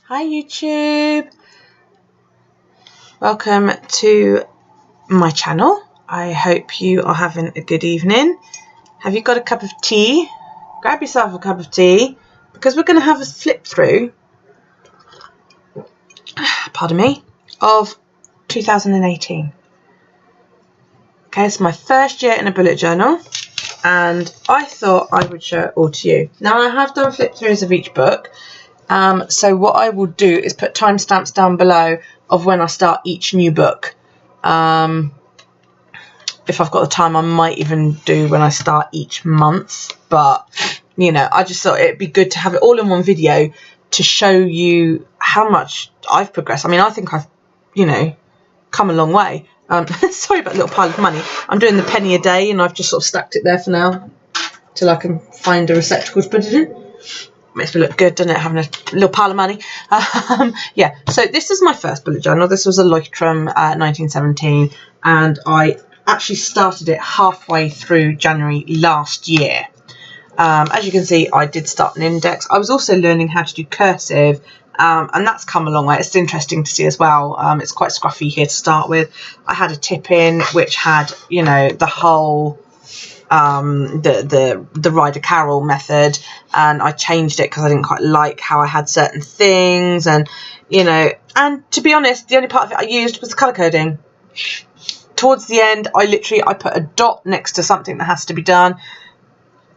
Hi YouTube, welcome to my channel. I hope you are having a good evening. Have you got a cup of tea? Grab yourself a cup of tea because we're going to have a flip through, pardon me, of 2018. Okay, it's my first year in a bullet journal and I thought I would show it all to you. Now I have done flip throughs of each book. So what I will do is put timestamps down below of when I start each new book. If I've got the time, I might even do when I start each month. But, you know, I just thought it'd be good to have it all in one video to show you how much I've progressed. I mean, I think I've, you know, come a long way. Sorry about the little pile of money. I'm doing the penny a day and I've just sort of stacked it there for now till I can find a receptacle to put it in. Makes me look good, doesn't it, having a little pile of money. Yeah, so this is my first bullet journal. This was a Leuchtturm 1917, and I actually started it halfway through January last year. As you can see, I did start an index. I was also learning how to do cursive, and that's come a long way. It's interesting to see as well. It's quite scruffy here to start with. I had a tip in which had, you know, the whole the Ryder Carroll method, and I changed it because I didn't quite like how I had certain things, and you know, and to be honest, the only part of it I used was the colour coding. Towards the end, I put a dot next to something that has to be done.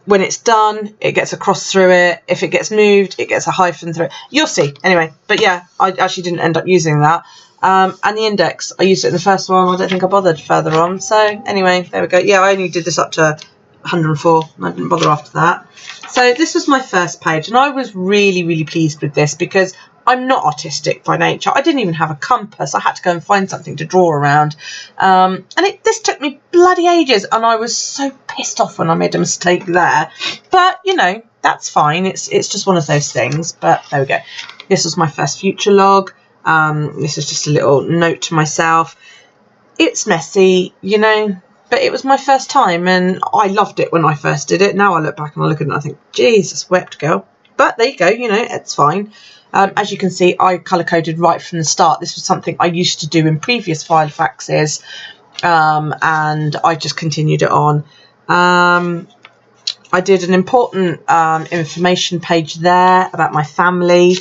When it's done, it gets a cross through it. If it gets moved, it gets a hyphen through it. You'll see. Anyway, but yeah, I actually didn't end up using that. And the index, I used it in the first one. I don't think I bothered further on. So anyway, there we go. Yeah, I only did this up to 104. I didn't bother after that. So this was my first page, and I was really, really pleased with this because I'm not artistic by nature. I didn't even have a compass. I had to go and find something to draw around. And this took me bloody ages, and I was so pissed off when I made a mistake there. But, you know, that's fine. It's just one of those things. But there we go. This was my first future log. This is just a little note to myself. It's messy, you know, but it was my first time, and I loved it when I first did it. Now I look back and I look at it and I think, Jesus, wept, girl. But there you go, you know, it's fine. As you can see, I colour-coded right from the start. This was something I used to do in previous file faxes, and I just continued it on. I did an important information page there about my family,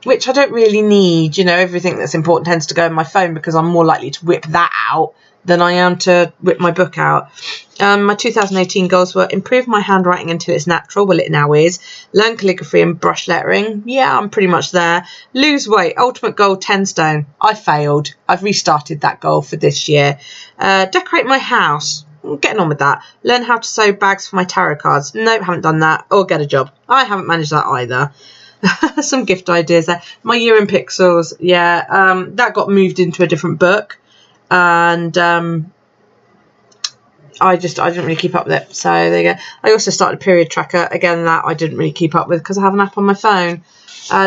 which I don't really need. You know, everything that's important tends to go in my phone because I'm more likely to whip that out than I am to whip my book out. My 2018 goals were improve my handwriting until it's natural. Well, it now is. Learn calligraphy and brush lettering. Yeah, I'm pretty much there. Lose weight. Ultimate goal, 10 stone. I failed. I've restarted that goal for this year. Decorate my house. I'm getting on with that. Learn how to sew bags for my tarot cards. Nope, haven't done that. Or get a job. I haven't managed that either. Some gift ideas there. My year in pixels. Yeah, that got moved into a different book. And I didn't really keep up with it. So there you go. I also started a period tracker. Again, that I didn't really keep up with because I have an app on my phone.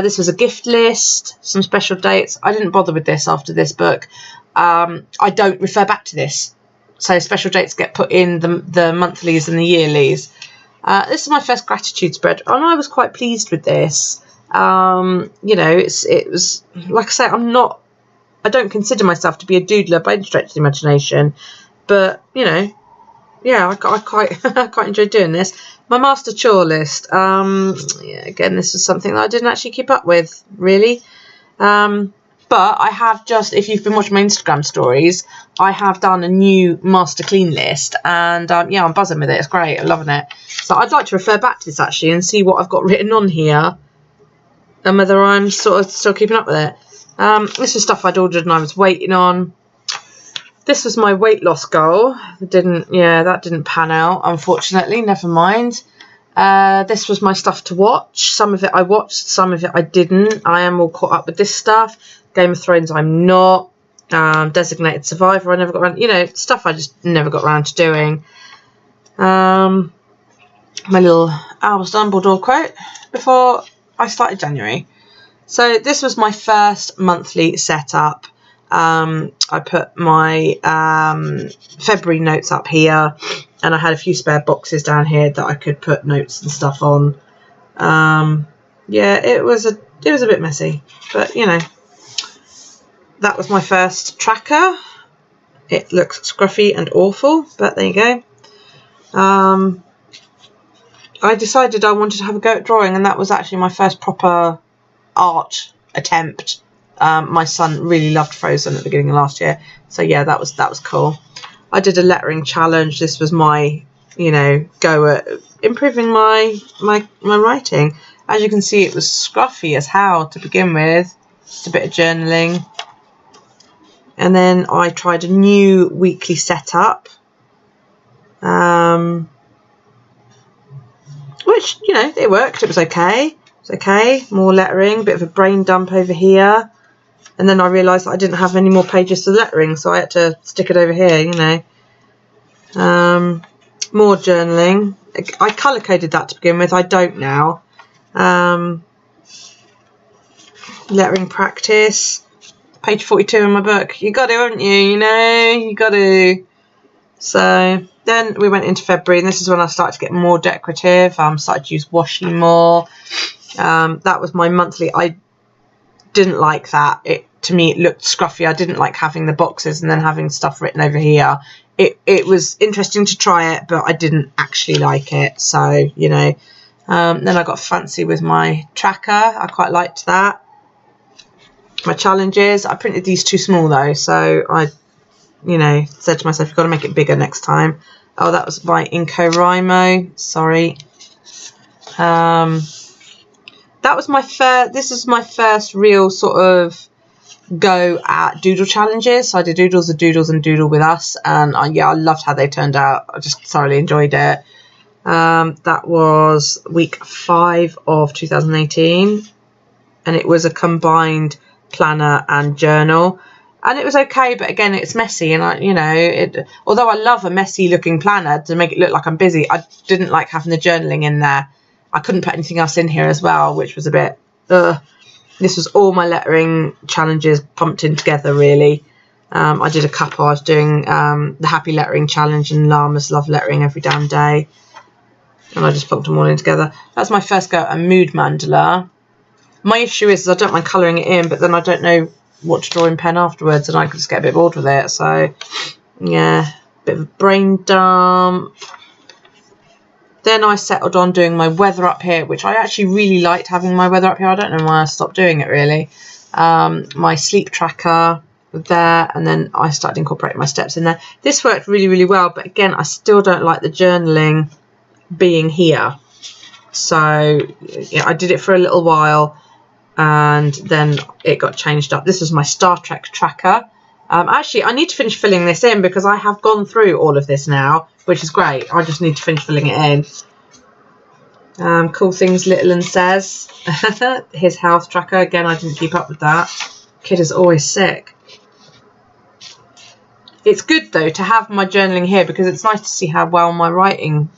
This was a gift list, some special dates. I didn't bother with this after this book. I don't refer back to this. So special dates get put in the monthlies and the yearlies. This is my first gratitude spread, and I was quite pleased with this. You know, it was, like I say, I don't consider myself to be a doodler by any stretch of the imagination, but, you know, yeah, I quite enjoyed doing this. My master chore list. Yeah, again, this is something that I didn't actually keep up with, really. But I have just, if you've been watching my Instagram stories, I have done a new master clean list, and yeah, I'm buzzing with it. It's great. I'm loving it. So I'd like to refer back to this actually and see what I've got written on here and whether I'm sort of still keeping up with it. This was stuff I'd ordered and I was waiting on. This was my weight loss goal. That didn't pan out, unfortunately. Never mind. This was my stuff to watch. Some of it I watched, some of it I didn't. I am all caught up with this stuff. Game of Thrones I'm not. Designated Survivor I never got around. You know, stuff I just never got around to doing. My little Albus Dumbledore quote before I started January. So this was my first monthly setup. I put my February notes up here, and I had a few spare boxes down here that I could put notes and stuff on. yeah, it was a bit messy, but you know, that was my first tracker. It looks scruffy and awful, but there you go. I decided I wanted to have a go at drawing, and that was actually my first proper art attempt. My son really loved Frozen at the beginning of last year, so yeah, that was cool. I did a lettering challenge. This was my, you know, go at improving my writing. As you can see, it was scruffy as hell to begin with. Just a bit of journaling. And then I tried a new weekly setup, which, you know, it worked. It was okay. It was okay. More lettering, a bit of a brain dump over here. And then I realised that I didn't have any more pages to lettering, so I had to stick it over here, you know. More journaling. I colour-coded that to begin with. I don't now. Lettering practice. Page 42 in my book. You got to, haven't you? You know, you got to. So then we went into February, and this is when I started to get more decorative. Started to use washi more. That was my monthly. I didn't like that. To me, it looked scruffy. I didn't like having the boxes and then having stuff written over here. It was interesting to try it, but I didn't actually like it. So, you know, then I got fancy with my tracker. I quite liked that. My challenges, I printed these too small though, so I, you know, said to myself, you've got to make it bigger next time. Oh, that was by Incorimo, sorry. That was my first, this is my first real sort of go at doodle challenges. So I did doodles and doodles and doodle with us, and yeah, I loved how they turned out. I just thoroughly enjoyed it. That was week 5 of 2018, and it was a combined planner and journal, and it was okay, but again, it's messy, and I, you know, although I love a messy looking planner to make it look like I'm busy, I didn't like having the journaling in there. I couldn't put anything else in here as well, which was a bit this was all my lettering challenges pumped in together, really. I did a couple. I was doing the Happy Lettering Challenge and Llamas Love Lettering Every Damn Day, and I just plunked them all in together. That's my first go at a mood mandala. My issue is I don't mind colouring it in, but then I don't know what to draw in pen afterwards, and I could just get a bit bored with it. So, yeah, bit of a brain dump. Then I settled on doing my weather up here, which I actually really liked having my weather up here. I don't know why I stopped doing it, really. My sleep tracker there, and then I started incorporating my steps in there. This worked really, really well, but again, I still don't like the journaling being here. So, yeah, I did it for a little while, and then it got changed up. This is my Star Trek tracker. Actually, I need to finish filling this in because I have gone through all of this now, which is great. I just need to finish filling it in. Cool Things Littleton says. His health tracker. Again, I didn't keep up with that. Kid is always sick. It's good, though, to have my journaling here because it's nice to see how well my writing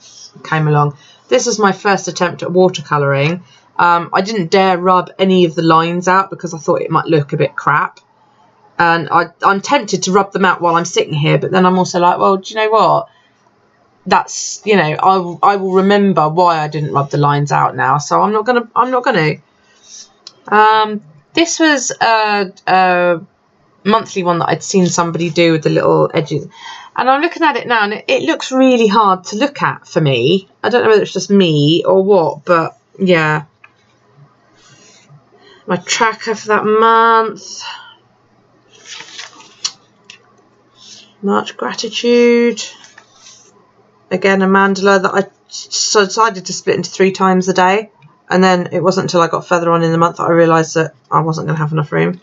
came along. This is my first attempt at watercolouring. I didn't dare rub any of the lines out because I thought it might look a bit crap. And I'm tempted to rub them out while I'm sitting here, but then I'm also like, well, do you know what? That's, you know, I will remember why I didn't rub the lines out now, so I'm not gonna. This was a monthly one that I'd seen somebody do with the little edges, and I'm looking at it now, and it looks really hard to look at for me. I don't know whether it's just me or what, but yeah. My tracker for that month. March Gratitude. Again, a mandala that I decided to split into 3 times a day. And then it wasn't until I got further on in the month that I realised that I wasn't going to have enough room.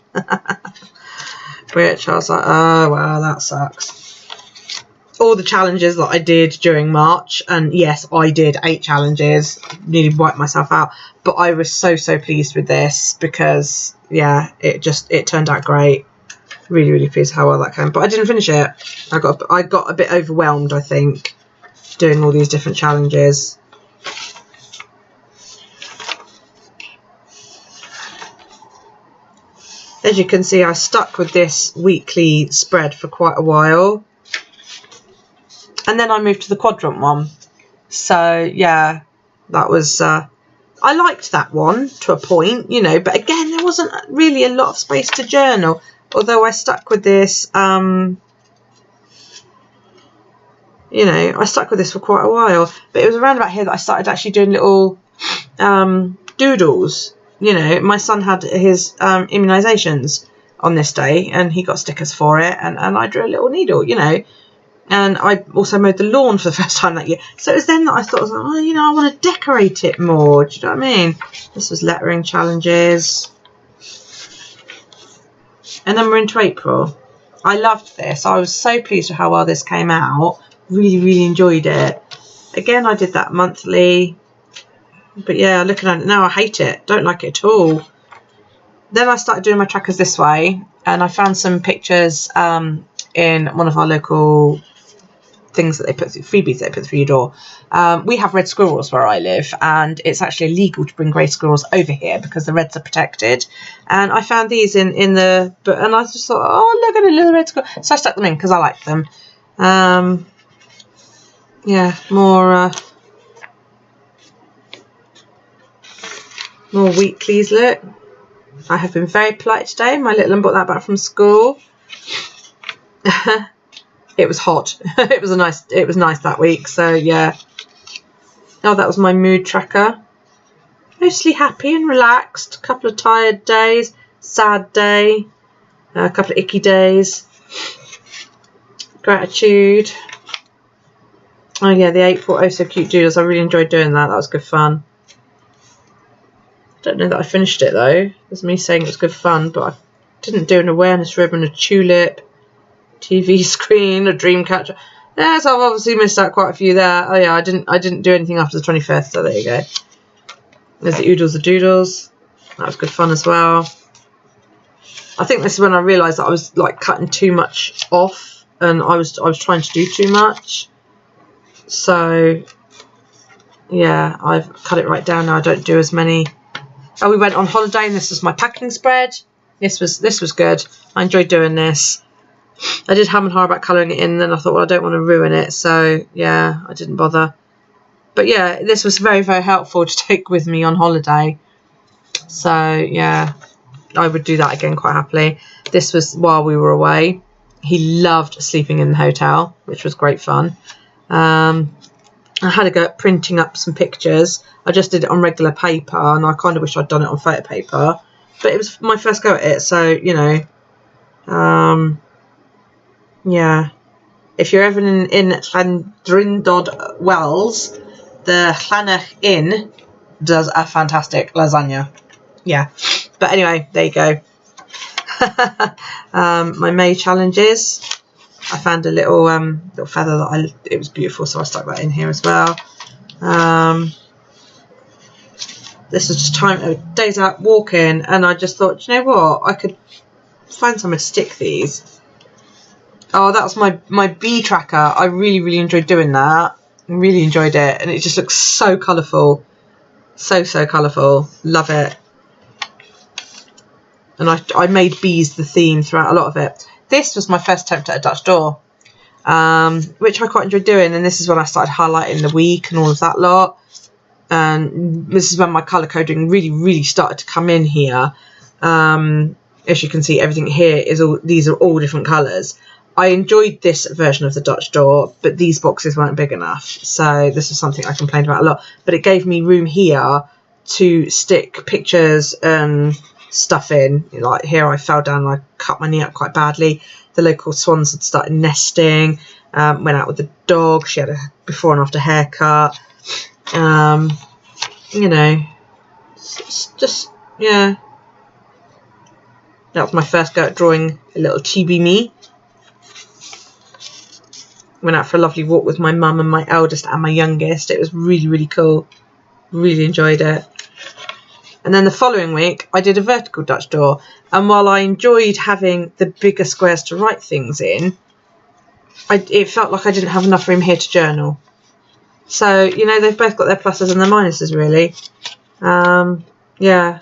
Which I was like, oh, wow, that sucks. All the challenges that I did during March. And yes, I did 8 challenges. Nearly wiped myself out. But I was so pleased with this because, yeah, it turned out great. Really, really pleased how well that came. But I didn't finish it. I got a bit overwhelmed, I think, doing all these different challenges. As you can see, I stuck with this weekly spread for quite a while. And then I moved to the quadrant one. So, yeah, that was... I I liked that one to a point, you know, but again, there wasn't really a lot of space to journal. Although I stuck with this, you know, I stuck with this for quite a while. But it was around about here that I started actually doing little doodles. You know, my son had his immunisations on this day and he got stickers for it. And I drew a little needle, you know. And I also mowed the lawn for the first time that year. So it was then that I thought, oh, you know, I want to decorate it more. Do you know what I mean? This was lettering challenges. And then we're into April. I loved this. I was so pleased with how well this came out. Really, really enjoyed it. Again, I did that monthly. But yeah, looking at it now, I hate it. Don't like it at all. Then I started doing my trackers this way. And I found some pictures in one of our local things that they put through, freebies they put through your door. We have red squirrels where I live, and it's actually illegal to bring grey squirrels over here because the reds are protected. And I found these in the book, and I just thought, oh, look at a little red squirrel. So I stuck them in because I like them. Yeah, more weeklies. Look, I have been very polite today. My little one brought that back from school. It was hot. It was nice that week. So yeah. Oh, that was my mood tracker. Mostly happy and relaxed. A couple of tired days, sad day, a couple of icky days. Gratitude. Oh yeah, the April Oh So Cute doodles. I really enjoyed doing that. That was good fun. Don't know that I finished it though. There's me saying it was good fun, but I didn't do an awareness ribbon, a tulip, TV screen, a dream catcher. Yeah, so I've obviously missed out quite a few there. Oh yeah, I didn't do anything after the 25th, so there you go. There's the oodles, the doodles. That was good fun as well. I think this is when I realised that I was like cutting too much off, and I was trying to do too much. So yeah, I've cut it right down now. I don't do as many. Oh, we went on holiday, and this was my packing spread. This was good. I enjoyed doing this. I did ham and har about colouring it in, and then I thought, well, I don't want to ruin it, so yeah, I didn't bother. But yeah, this was very, very helpful to take with me on holiday. So yeah, I would do that again quite happily. This was while we were away. He loved sleeping in the hotel, which was great fun. I had to go at printing up some pictures. I just did it on regular paper, and I kind of wish I'd done it on photo paper. But it was my first go at it, so, you know. Yeah. If you're ever in Llandrindod, Wells, the Llanach Inn does a fantastic lasagna. Yeah. But anyway, there you go. My May challenges. I found a little feather that it was beautiful, so I stuck that in here as well. This was just days out walking, and I just thought, you know what, I could find somewhere to stick these. Oh, that was my bee tracker. I really, really enjoyed doing that. Really enjoyed it, and it just looks so colourful. So colourful. Love it. And I made bees the theme throughout a lot of it. This was my first attempt at a Dutch door, which I quite enjoyed doing, and this is when I started highlighting the week and all of that lot. And this is when my colour coding really, really started to come in here. As you can see, everything here these are all different colours. I enjoyed this version of the Dutch door, but these boxes weren't big enough. So this is something I complained about a lot. But it gave me room here to stick pictures and stuff in. Like here I fell down and I cut my knee up quite badly. The local swans had started nesting. Went out with the dog. She had a before and after haircut. You know, it's just, yeah. That was my first go at drawing a little chibi me. Went out for a lovely walk with my mum and my eldest and my youngest. It was really, really cool. Really enjoyed it. And then the following week, I did a vertical Dutch door. And while I enjoyed having the bigger squares to write things in, it felt like I didn't have enough room here to journal. So, you know, they've both got their pluses and their minuses, really. Yeah.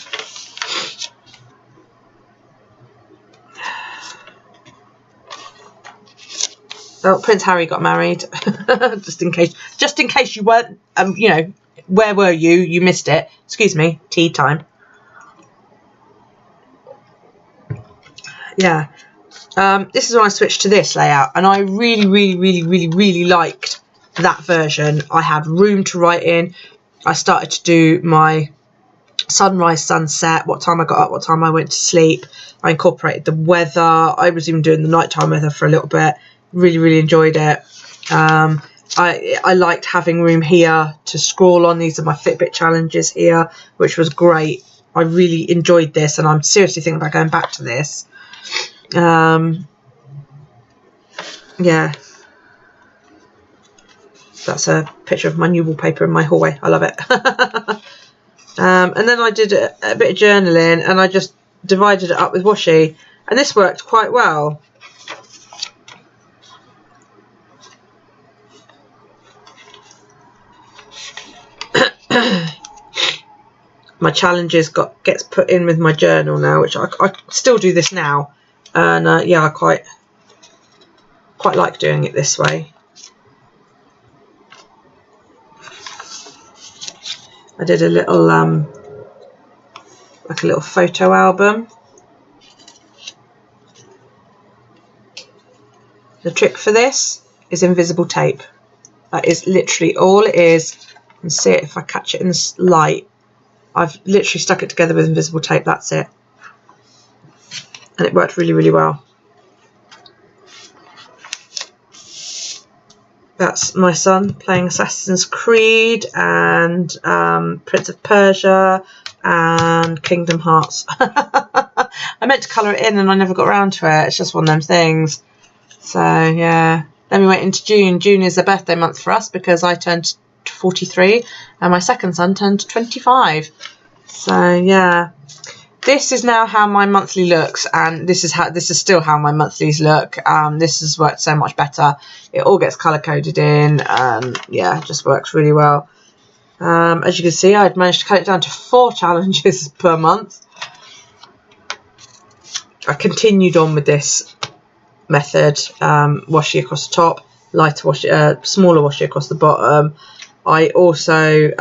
Oh, Prince Harry got married. just in case you weren't, you know, where were you? You missed it. Excuse me, tea time. Yeah. This is when I switched to this layout, and I really liked that version. I had room to write in. I started to do my sunrise, sunset, what time I got up, what time I went to sleep. I incorporated the weather. I was even doing the nighttime weather for a little bit. Really enjoyed it. I liked having room here to scroll on. These are my Fitbit challenges here, which was great. I really enjoyed this, and I'm seriously thinking about going back to this. Yeah, that's a picture of my new wallpaper in my hallway. I love it. And then I did a bit of journaling, and I just divided it up with washi, and this worked quite well. My challenges gets put in with my journal now, which I still do this now, and yeah, I quite like doing it this way. I did a little like a little photo album. The trick for this is invisible tape. That is literally all it is. You can see it if I catch it in this light. I've literally stuck it together with invisible tape, that's it. And it worked really well. That's my son playing Assassin's Creed and Prince of Persia and Kingdom Hearts. I meant to colour it in and I never got around to it. It's just one of them things. So yeah. Then we went into June. June is a birthday month for us because I turned 43 and my second son turned 25. So yeah, this is now how my monthly looks, and this is still how my monthlies look. This has worked so much better. It all gets color coded in, and yeah, it just works really well. As you can see, I'd managed to cut it down to 4 challenges per month. I continued on with this method, washi across the top, lighter washi, smaller washi across the bottom. I also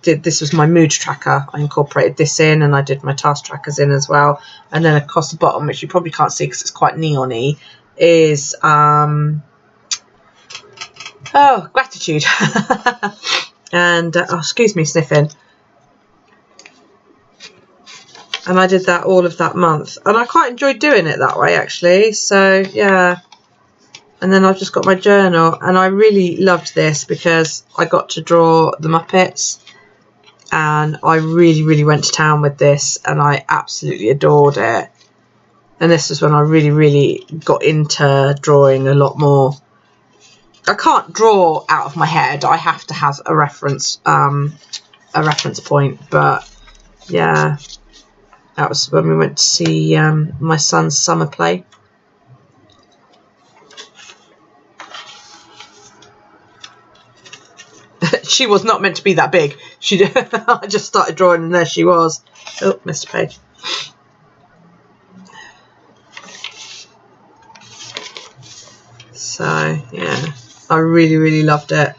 this was my mood tracker. I incorporated this in, and I did my task trackers in as well. And then across the bottom, which you probably can't see because it's quite neon-y, is gratitude. And oh, excuse me sniffing. And I did that all of that month, and I quite enjoyed doing it that way actually. So yeah. And then I've just got my journal, and I really loved this because I got to draw the Muppets, and I really went to town with this, and I absolutely adored it. And this was when I really got into drawing a lot more. I can't draw out of my head. I have to have a reference point. But yeah, that was when we went to see my son's summer play. She was not meant to be that big. I just started drawing and there she was. Oh, missed a page. So yeah, I really loved it.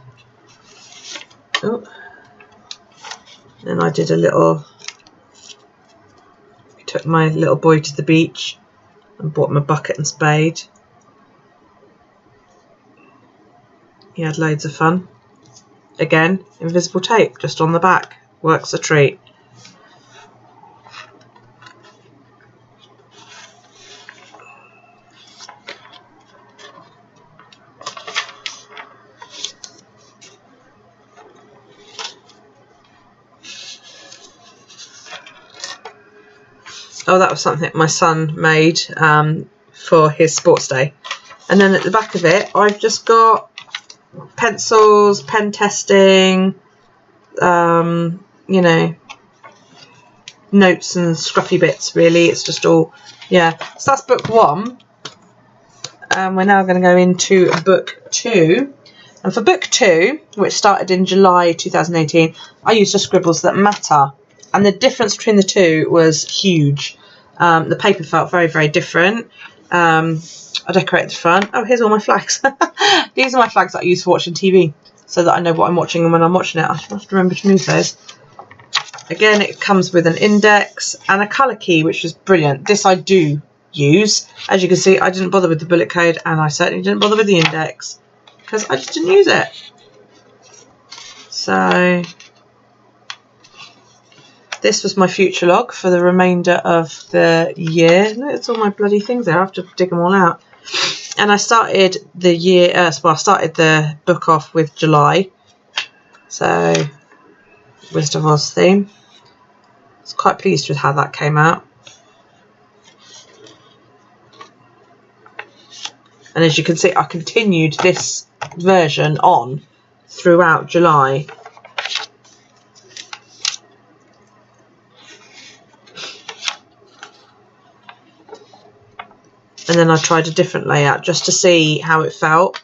Oh. Then I did a little. I took my little boy to the beach and bought him a bucket and spade. He had loads of fun. Again, invisible tape just on the back. Works a treat. Oh, that was something my son made for his sports day. And then at the back of it, I've just got pencils, pen testing, you know, notes and scruffy bits really. It's just all, yeah. So that's book 1. We're now going to go into book 2. And for book 2, which started in July 2018, I used a Scribbles That Matter. And the difference between the two was huge. The paper felt very different. I decorated the front. Oh, here's all my flags. These are my flags that I use for watching TV, so that I know what I'm watching and when I'm watching it. I have to remember to move those. Again, it comes with an index and a colour key, which was brilliant. This I do use. As you can see, I didn't bother with the bullet code, and I certainly didn't bother with the index because I just didn't use it. So this was my future log for the remainder of the year. No, it's all my bloody things there. I have to dig them all out. And I started the year, well, I started the book off with July. So, Wizard of Oz theme. I was quite pleased with how that came out. And as you can see, I continued this version on throughout July. And then I tried a different layout just to see how it felt.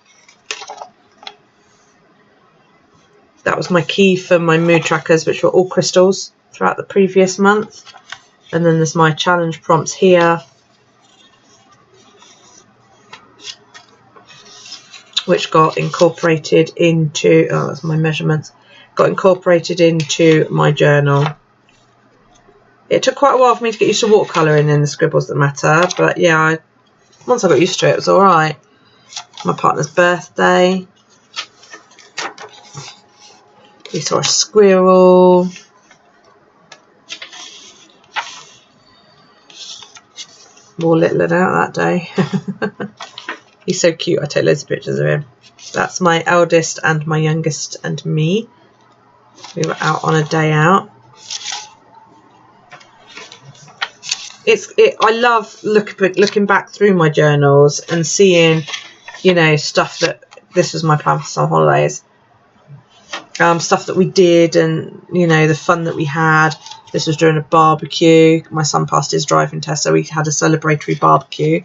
That was my key for my mood trackers, which were all crystals throughout the previous month. And then there's my challenge prompts here, which got incorporated into, oh, that's my measurements, got incorporated into my journal. It took quite a while for me to get used to watercolouring in the Scribbles That Matter, but yeah, once I got used to it, it was alright. My partner's birthday. We saw a squirrel. More little out that day. He's so cute. I take loads of pictures of him. That's my eldest and my youngest and me. We were out on a day out. I love looking back through my journals and seeing, you know, stuff that this was my plan for some holidays. Stuff that we did, and you know, the fun that we had. This was during a barbecue. My son passed his driving test, so we had a celebratory barbecue.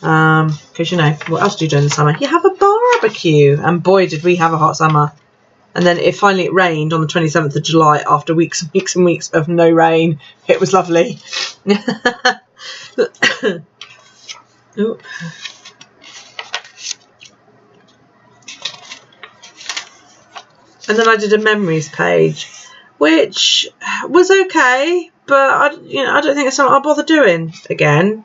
Because you know, what else do you do in the summer? You have a barbecue, and boy, did we have a hot summer. And then it finally rained on the 27th of July after weeks and weeks and weeks of no rain. It was lovely. Ooh. And then I did a memories page, which was okay, but I don't think it's something I'll bother doing again.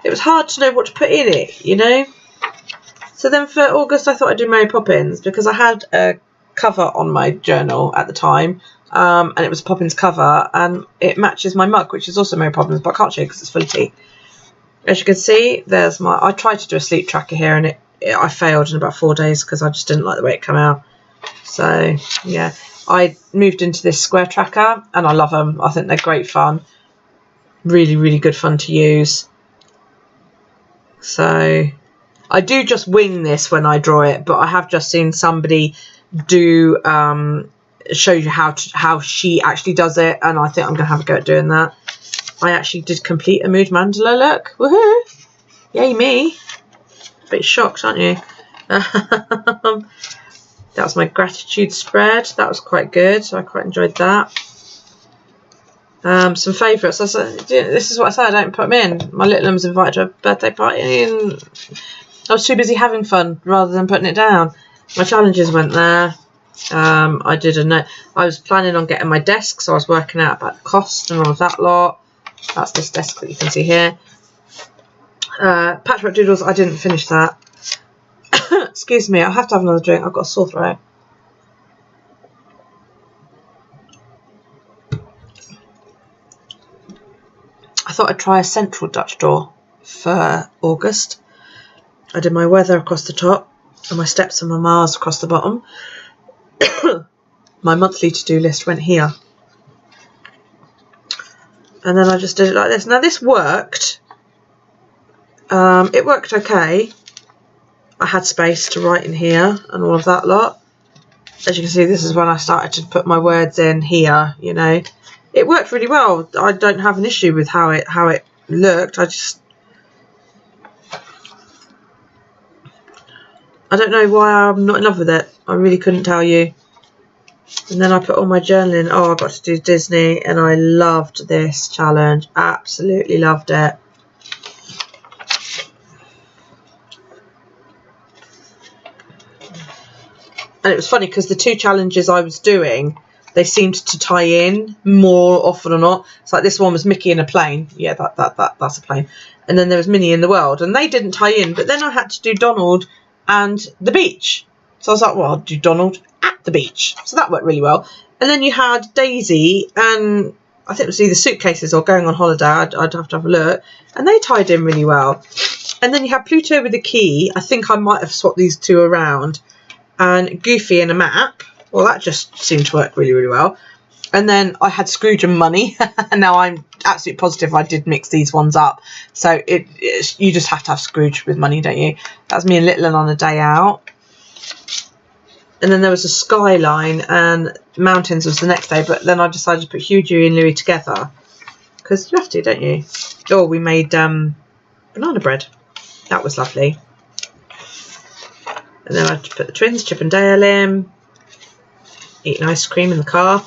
It was hard to know what to put in it, you know. So then for August, I thought I'd do Mary Poppins because I had a cover on my journal at the time, and it was a Poppins cover, and it matches my mug, which is also Mary Poppins, but I can't show you because it's full of tea. As you can see, there's my. I tried to do a sleep tracker here, and I failed in about 4 days because I just didn't like the way it came out. So yeah, I moved into this square tracker, and I love them. I think they're great fun, really, really good fun to use. So I do just wing this when I draw it, but I have just seen somebody do show you how she actually does it, and I think I'm gonna have a go at doing that. I actually did complete a mood mandala look. Woohoo! Yay me! A bit shocked, aren't you? That was my gratitude spread. That was quite good. So I quite enjoyed that. Some favourites. This is what I said. I don't put them in. My little one was invited to a birthday party, and I was too busy having fun rather than putting it down. My challenges went there. I did a note. I was planning on getting my desk, so I was working out about the cost and all of that lot. That's this desk that you can see here. Patchwork Doodles, I didn't finish that. Excuse me, I have to have another drink. I've got a sore throat. I thought I'd try a central Dutch door for August. I did my weather across the top and my steps and my miles across the bottom. My monthly to-do list went here. And then I just did it like this. Now this worked. It worked okay. I had space to write in here and all of that lot. As you can see, this is when I started to put my words in here, you know. It worked really well. I don't have an issue with how it looked. I don't know why I'm not in love with it. I really couldn't tell you. And then I put all my journaling. Oh, I got to do Disney, and I loved this challenge. Absolutely loved it. And it was funny because the two challenges I was doing they seemed to tie in more often or not. It's like this one was Mickey in a plane. Yeah, that's a plane. And then there was Minnie in the world, and they didn't tie in. But then I had to do Donald and the beach. So I was like, well, I'll do Donald at the beach. So that worked really well. And then you had Daisy and I think it was either suitcases or going on holiday. I'd have to have a look. And they tied in really well. And then you had Pluto with a key. I think I might have swapped these two around. And Goofy and a map. Well, that just seemed to work really, really well. And then I had Scrooge and money. And now I'm absolutely positive I did mix these ones up. So you just have to have Scrooge with money, don't you? That was me and Little 'Un on a day out. And then there was a skyline and mountains was the next day. But then I decided to put Hughie and Louie together. Because you have to, don't you? Oh, we made banana bread. That was lovely. And then I had to put the twins, Chip and Dale, in. Eating ice cream in the car.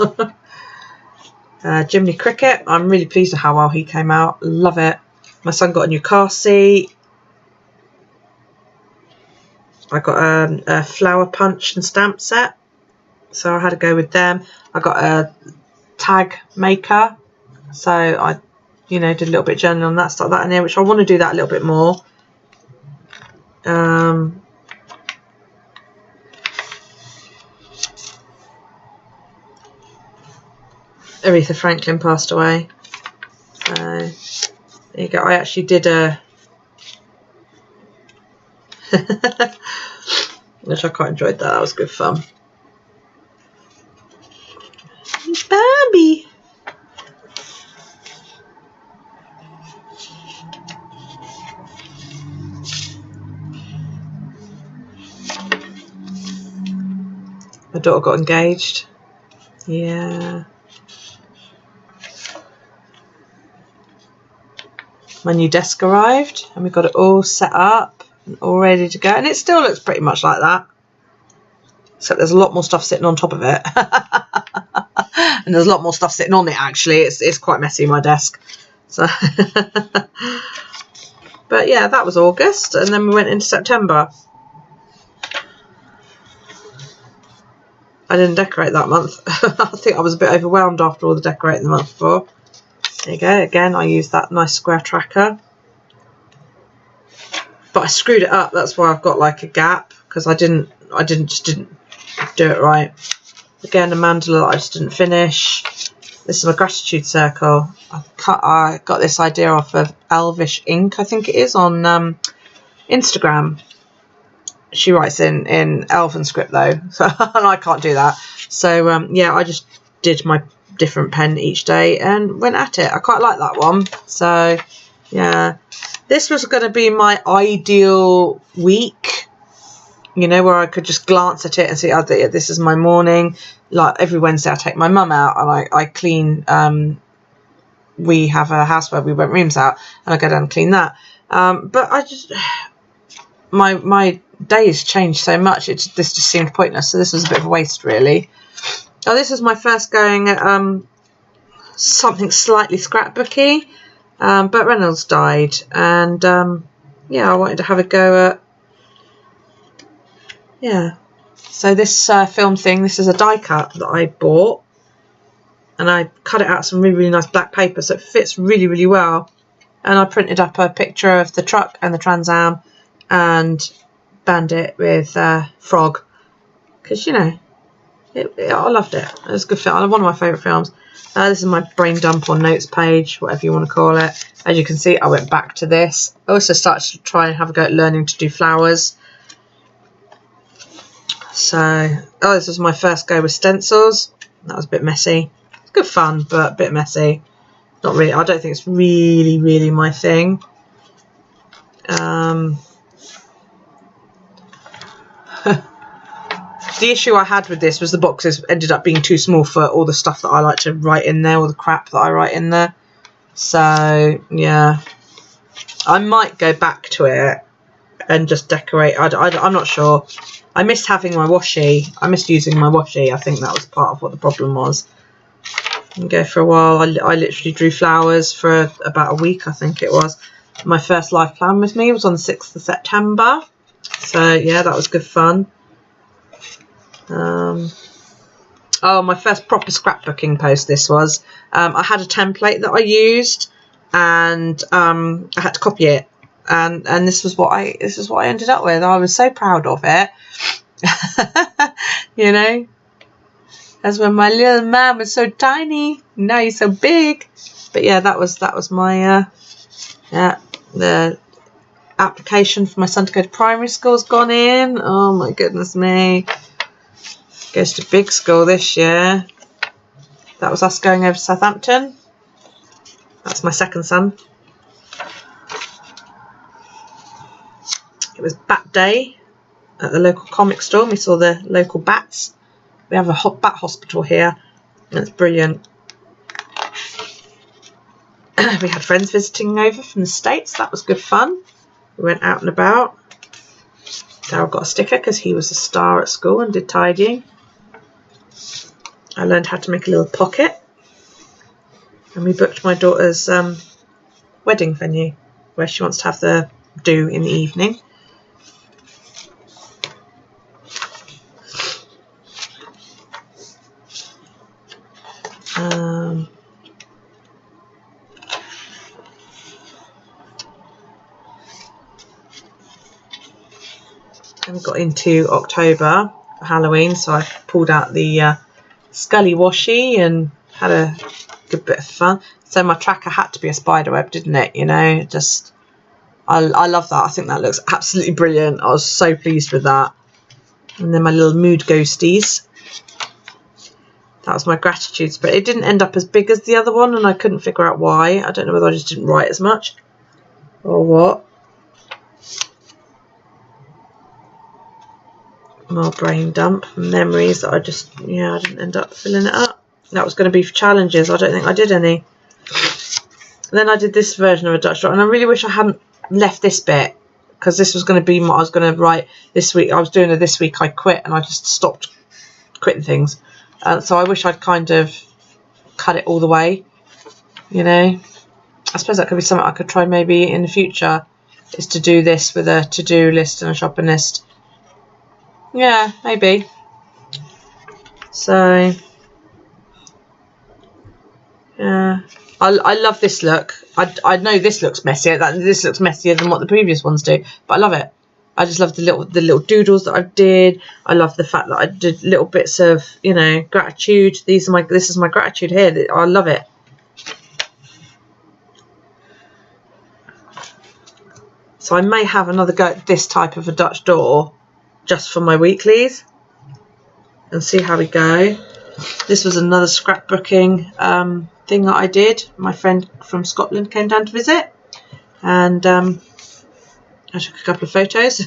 Jiminy Cricket. I'm really pleased with how well he came out. Love it. My son got a new car seat. I got a flower punch and stamp set. So I had to go with them. I got a tag maker. So I, did a little bit of journaling on that, stuck that in there, which I want to do that a little bit more. Aretha Franklin passed away. So there you go. I actually did a which I quite enjoyed that. That was good fun. Bambi. My daughter got engaged. Yeah. My new desk arrived and we've got it all set up and all ready to go. And it still looks pretty much like that. Except there's a lot more stuff sitting on top of it. And there's a lot more stuff sitting on it, actually. It's quite messy, my desk. So, but yeah, that was August. And then we went into September. I didn't decorate that month. I think I was a bit overwhelmed after all the decorating the month before. There you go. Again, I used that nice square tracker. But I screwed it up. That's why I've got like a gap. Because I didn't do it right. Again, a mandala that I just didn't finish. This is my gratitude circle. I got this idea off of Elvish Ink, I think it is, on Instagram. She writes in elven script though, so and I can't do that. So yeah, I just did my different pen each day and went at it. I quite like that one. So yeah, this was going to be my ideal week, where I could just glance at it and see, oh, this is my morning. Like every Wednesday I take my mum out and I clean. We have a house where we rent rooms out and I go down and clean that. But I just, my days changed so much. This just seemed pointless. So this was a bit of a waste, really. Oh, this was my first going at something slightly scrapbooky. But Reynolds died, and yeah, I wanted to have a go at. Yeah, so this film thing. This is a die cut that I bought, and I cut it out some really, really nice black paper, so it fits really, really well. And I printed up a picture of the truck and the Trans Am, and banned it with Frog, because I loved it. It was a good film. One of my favourite films. This is my brain dump or notes page, whatever you want to call it. As you can see, I went back to this. I also started to try and have a go at learning to do flowers. So, this was my first go with stencils. That was a bit messy. It's good fun, but a bit messy. Not really. I don't think it's really, really my thing. The issue I had with this was the boxes ended up being too small for all the stuff that I like to write in there, all the crap that I write in there. So, yeah. I might go back to it and just decorate. I'm not sure. I missed having my washi. I missed using my washi. I think that was part of what the problem was. And go for a while. I literally drew flowers for about a week, I think it was. My first live plan with me was on the 6th of September. So, yeah, that was good fun. Oh, my first proper scrapbooking post this was. I had a template that I used, and I had to copy it. And this was what I ended up with. I was so proud of it. You know, that's when my little man was so tiny. Now he's so big. But yeah, that was my the application for my son to go to primary school's gone in. Oh my goodness me. Goes to big school this year. That was us going over to Southampton. That's my second son. It was Bat Day at the local comic store. We saw the local bats. We have a bat hospital here. It's brilliant. We had friends visiting over from the States. That was good fun. We went out and about. Daryl got a sticker because he was a star at school and did tidying. I learned how to make a little pocket. And we booked my daughter's wedding venue where she wants to have the do in the evening. And we got into October for Halloween, so I pulled out the Scully washi and had a good bit of fun. So my tracker had to be a spiderweb, didn't it? You know, just I love that. I think that looks absolutely brilliant. I was so pleased with that. And then my little mood ghosties. That was my gratitude spread. It didn't end up as big as the other one, and I couldn't figure out why. I don't know whether I just didn't write as much or what. More brain dump, memories that I didn't end up filling it up. That was going to be for challenges. I don't think I did any. And then I did this version of a Dutch drawing, and I really wish I hadn't left this bit, because this was going to be what I was going to write this week. I was doing a this week I quit, and I just stopped quitting things. So I wish I'd kind of cut it all the way, you know. I suppose that could be something I could try maybe in the future, is to do this with a to-do list and a shopping list. Yeah, maybe. So, yeah. I love this look. I know this looks messier. This looks messier than what the previous ones do, but I love it. I just love the little doodles that I did. I love the fact that I did little bits of, you know, gratitude. This is my gratitude here. I love it. So I may have another go at this type of a Dutch door just for my weeklies and see how we go. This was another scrapbooking thing that I did. My friend from Scotland came down to visit, and I took a couple of photos.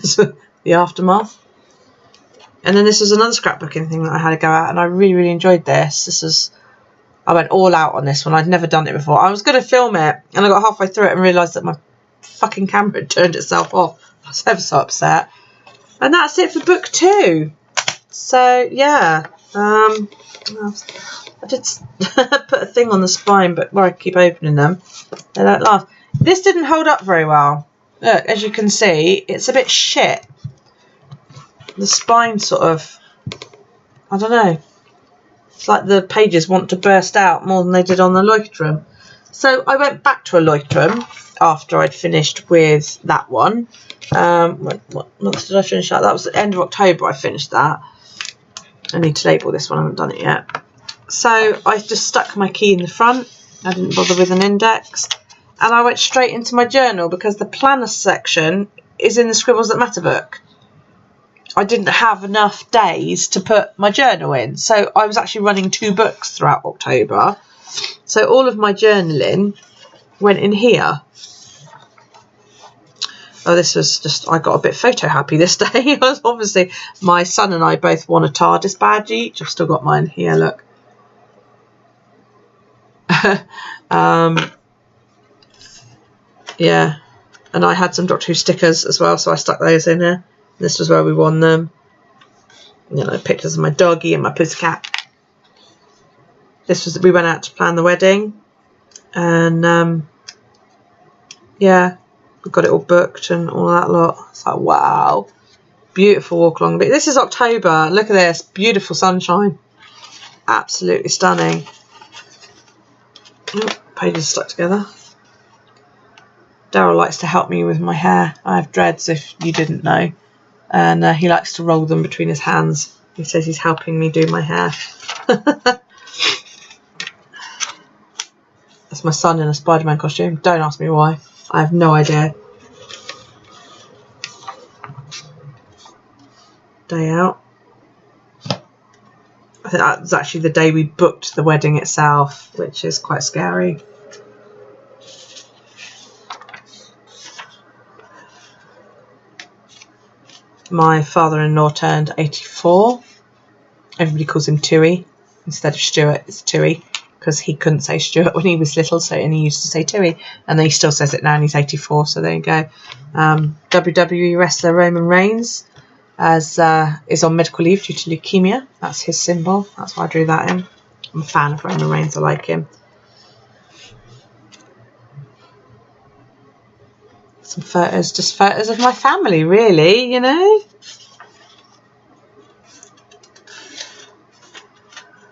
The aftermath. And then this was another scrapbooking thing that I had to go at, and I really, really enjoyed this. I went all out on this one. I'd never done it before. I was going to film it, and I got halfway through it and realised that my fucking camera had turned itself off. I was ever so upset. And that's it for book 2. So yeah, I did put a thing on the spine, but where I keep opening them, they don't laugh. This didn't hold up very well. Look, as you can see, it's a bit shit. The spine sort of, I don't know. It's like the pages want to burst out more than they did on the Leuchtturm. So I went back to a Leuchtturm after I'd finished with that one. What month did I finish that? That was the end of October I finished that. I need to label this one, I haven't done it yet. So I just stuck my key in the front. I didn't bother with an index. And I went straight into my journal because the planner section is in the Scribbles That Matter book. I didn't have enough days to put my journal in. So I was actually running 2 books throughout October. So all of my journaling went in here. Oh, this was just, I got a bit photo happy this day. Obviously, my son and I both won a TARDIS badge each. I've still got mine here, look. Yeah, and I had some Doctor Who stickers as well, so I stuck those in here. This was where we won them. You know, pictures of my doggy and my pussycat. We went out to plan the wedding, and yeah, we got it all booked and all that lot. It's like, wow, beautiful walk along. This is October. Look at this, beautiful sunshine. absolutely stunning. Oh, pages stuck together. Daryl likes to help me with my hair. I have dreads, if you didn't know, and he likes to roll them between his hands. He says he's helping me do my hair. That's my son in a Spider-Man costume. Don't ask me why. I have no idea. Day out. I think that was actually the day we booked the wedding itself, which is quite scary. My father-in-law turned 84. Everybody calls him Tui. Instead of Stuart, it's Tui, because he couldn't say Stuart when he was little, and he used to say Tui, and then he still says it now, and he's 84, so there you go. WWE wrestler Roman Reigns is on medical leave due to leukemia. That's his symbol. That's why I drew that in. I'm a fan of Roman Reigns. I like him. Some photos, just photos of my family, really, you know.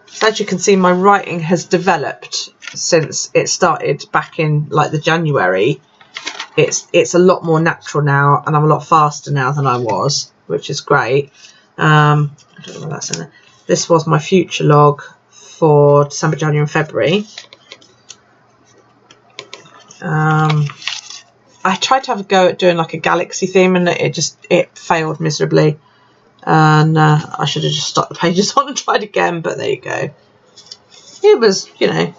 So as you can see, my writing has developed since it started back in like the January. It's a lot more natural now, and I'm a lot faster now than I was, which is great. I don't know what that's in there. This was my future log for December, January and February. I tried to have a go at doing like a galaxy theme, and it failed miserably. And I should have just stuck the pages on and tried again, but there you go. It was, you know,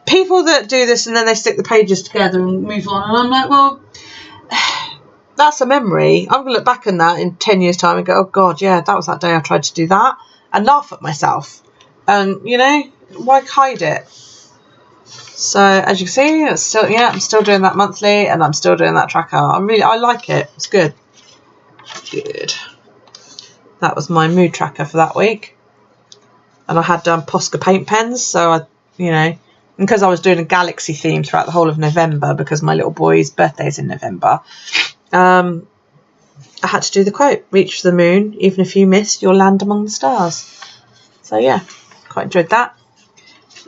people that do this and then they stick the pages together and move on, and I'm like, well, that's a memory. I'm going to look back on that in 10 years' time and go, oh God, yeah, that was that day I tried to do that, and laugh at myself. And, you know, why hide it? So as you can see, it's still, yeah, I'm still doing that monthly, and I'm still doing that tracker. I like it. It's good. Good. That was my mood tracker for that week. And I had Posca paint pens, so I, you know, because I was doing a galaxy theme throughout the whole of November, because my little boy's birthday is in November, I had to do the quote, reach for the moon, even if you miss, you'll land among the stars. So yeah, quite enjoyed that.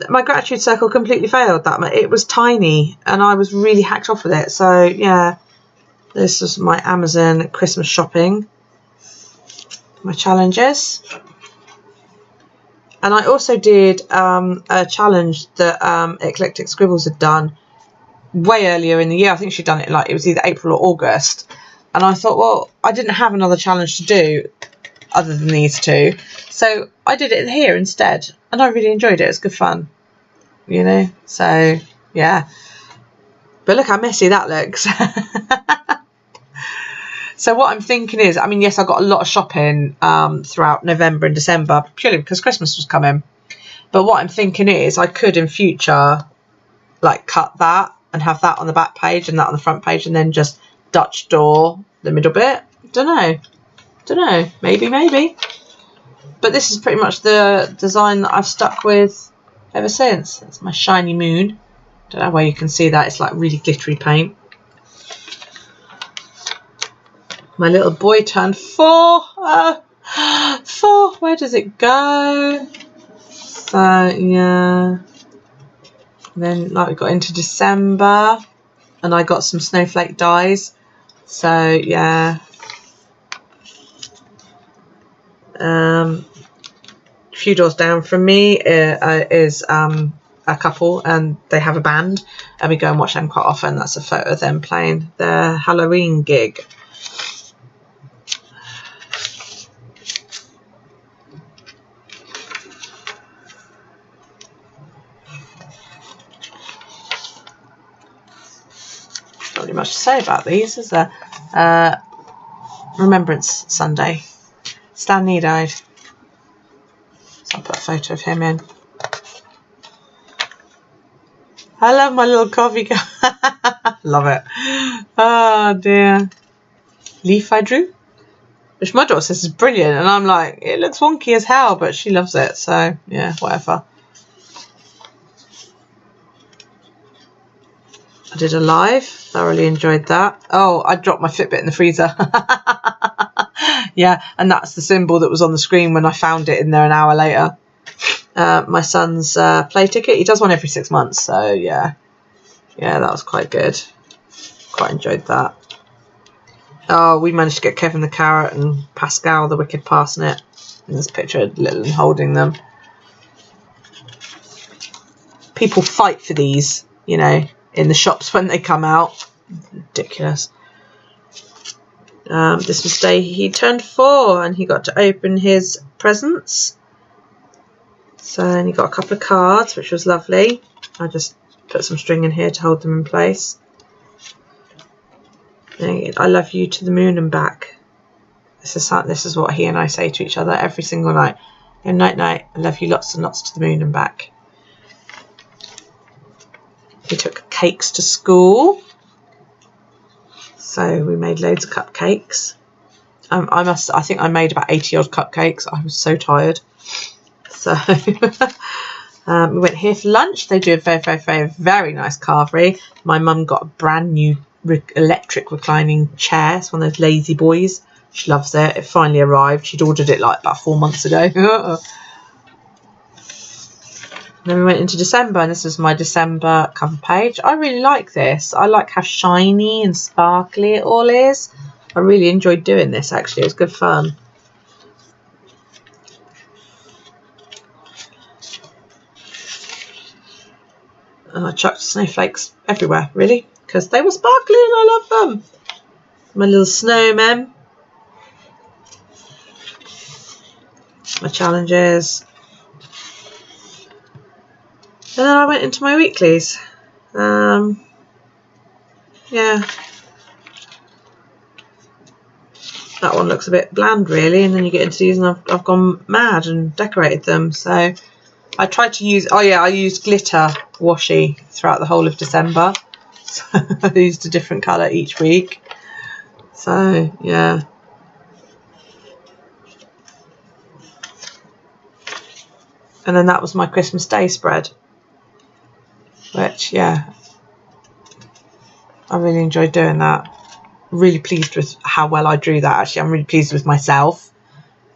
My gratitude circle completely failed. It was tiny, and I was really hacked off with it. So yeah, this was my Amazon Christmas shopping, my challenges. And I also did a challenge that Eclectic Scribbles had done way earlier in the year. I think she'd done it like it was either April or August. And I thought, well, I didn't have another challenge to do other than these two, so I did it here instead, and I really enjoyed it. It's good fun, you know. So yeah, but look how messy that looks. So what I'm thinking is, I mean, yes, I got a lot of shopping throughout November and December, purely because Christmas was coming. But what I'm thinking is I could in future like cut that and have that on the back page and that on the front page, and then just Dutch door the middle bit. Don't know, maybe. But this is pretty much the design that I've stuck with ever since. It's my shiny moon. Don't know where you can see that. It's like really glittery paint. My little boy turned 4. 4. Where does it go? So yeah. And then like we got into December, and I got some snowflake dies. So yeah. A few doors down from me is a couple, and they have a band, and we go and watch them quite often. That's a photo of them playing their Halloween gig. Not really much to say about these, is there? Remembrance Sunday. Stan Lee died. So I'll put a photo of him in. I love my little coffee cup. Love it. Oh dear. Leaf I drew, which my daughter says is brilliant, and I'm like, it looks wonky as hell, but she loves it, so yeah, whatever. I did a live, thoroughly enjoyed that. Oh, I dropped my Fitbit in the freezer. Yeah, and that's the symbol that was on the screen when I found it in there an hour later. my son's play ticket. He does one every 6 months, so yeah, that was quite good. Quite enjoyed that. Oh, we managed to get Kevin the carrot and Pascal the wicked parsnip. In this picture, little and holding them. People fight for these, you know, in the shops when they come out. Ridiculous. This was the day he turned 4 and he got to open his presents. So, and he got a couple of cards, which was lovely. I just put some string in here to hold them in place. I love you to the moon and back. This is what he and I say to each other every single night. And night, night, I love you lots and lots to the moon and back. He took cakes to school. So we made loads of cupcakes. I think I made about 80 odd cupcakes. I was so tired. So we went here for lunch. They do a very, very, very, very nice carvery. My mum got a brand new electric reclining chair. It's one of those lazy boys. She loves it. It finally arrived. She'd ordered it like about 4 months ago. Then we went into December, and this was my December cover page. I really like this. I like how shiny and sparkly it all is. I really enjoyed doing this, actually. It was good fun. And I chucked snowflakes everywhere, really, because they were sparkly and I love them. My little snowmen. My challenges. And then I went into my weeklies. Yeah. That one looks a bit bland, really. And then you get into these and I've gone mad and decorated them. So I tried to use... Oh, yeah, I used glitter washi throughout the whole of December. So I used a different colour each week. So, yeah. And then that was my Christmas Day spread. Which, yeah, I really enjoyed doing that. Really pleased with how well I drew that, actually. I'm really pleased with myself,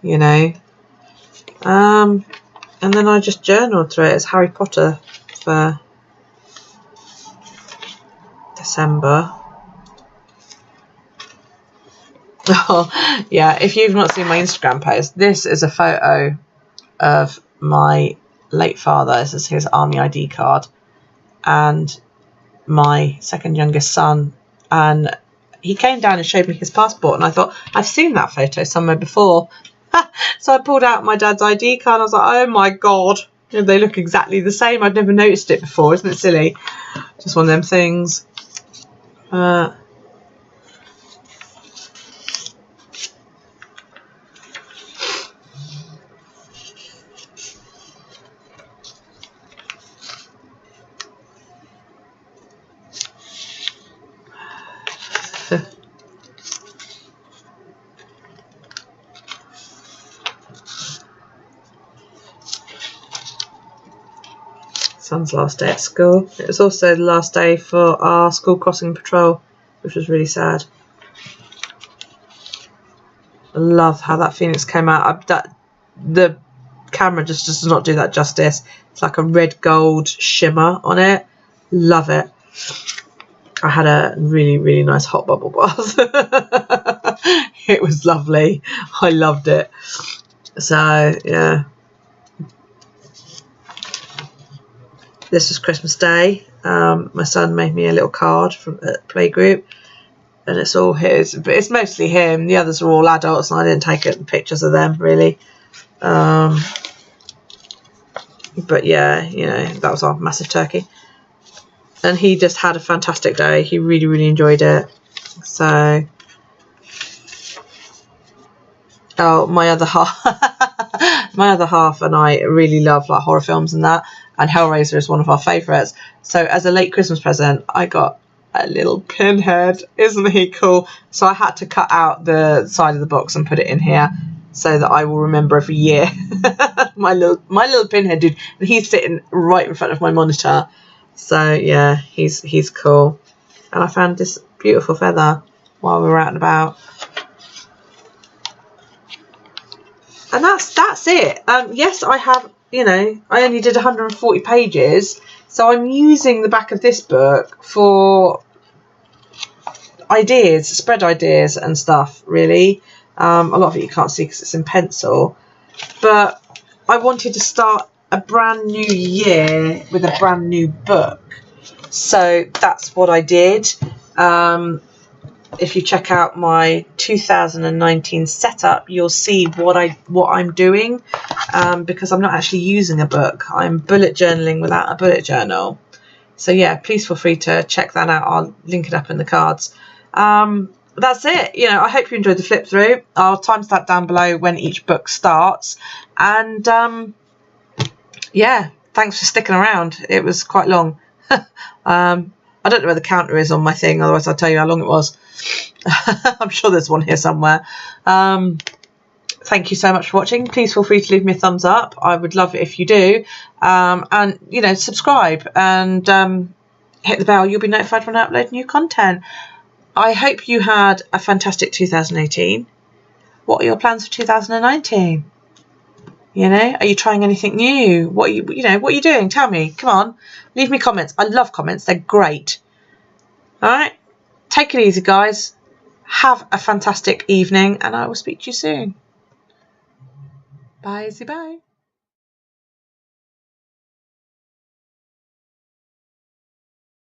you know. And then I just journaled through it as Harry Potter for December. Oh, yeah, if you've not seen my Instagram post, this is a photo of my late father. This is his army ID card. And my second youngest son, and he came down and showed me his passport, and I thought, I've seen that photo somewhere before. So I pulled out my dad's ID card and I was like, oh my god, they look exactly the same. I'd never noticed it before. Isn't it silly? Just one of them things. Son's last day at school. It was also the last day for our school crossing patrol, which was really sad. I love how that phoenix came out. The camera just does not do that justice. It's like a red gold shimmer on it. Love it. I had a really, really nice hot bubble bath. It was lovely. I loved it. So, yeah. This was Christmas Day. My son made me a little card from a playgroup, and it's all his, but it's mostly him. The others are all adults, and I didn't take pictures of them really. But yeah, you know, that was our massive turkey, and he just had a fantastic day. He really, really enjoyed it. So, oh, my other half and I really love like horror films and that. And Hellraiser is one of our favourites. So as a late Christmas present, I got a little pinhead. Isn't he cool? So I had to cut out the side of the box and put it in here so that I will remember every year. my little pinhead dude. And he's sitting right in front of my monitor. So yeah, he's cool. And I found this beautiful feather while we were out and about. And that's it. Yes, I have you know, I only did 140 pages. So I'm using the back of this book for ideas, spread ideas and stuff, really. A lot of it you can't see because it's in pencil. But I wanted to start a brand new year with a brand new book. So that's what I did. If you check out my 2019 setup, you'll see what I'm doing, because I'm not actually using a book. I'm bullet journaling without a bullet journal. So yeah, please feel free to check that out. I'll link it up in the cards. That's it. You know, I hope you enjoyed the flip through. I'll timestamp down below when each book starts. And yeah, thanks for sticking around. It was quite long. I don't know where the counter is on my thing, otherwise I'll tell you how long it was. I'm sure there's one here somewhere. Thank you so much for watching. Please feel free to leave me a thumbs up. I would love it if you do. And, you know, subscribe and hit the bell. You'll be notified when I upload new content. I hope you had a fantastic 2018. What are your plans for 2019? You know, are you trying anything new? What are you doing? Tell me. Come on, leave me comments. I love comments. They're great. All right, take it easy, guys. Have a fantastic evening, and I will speak to you soon. Bye.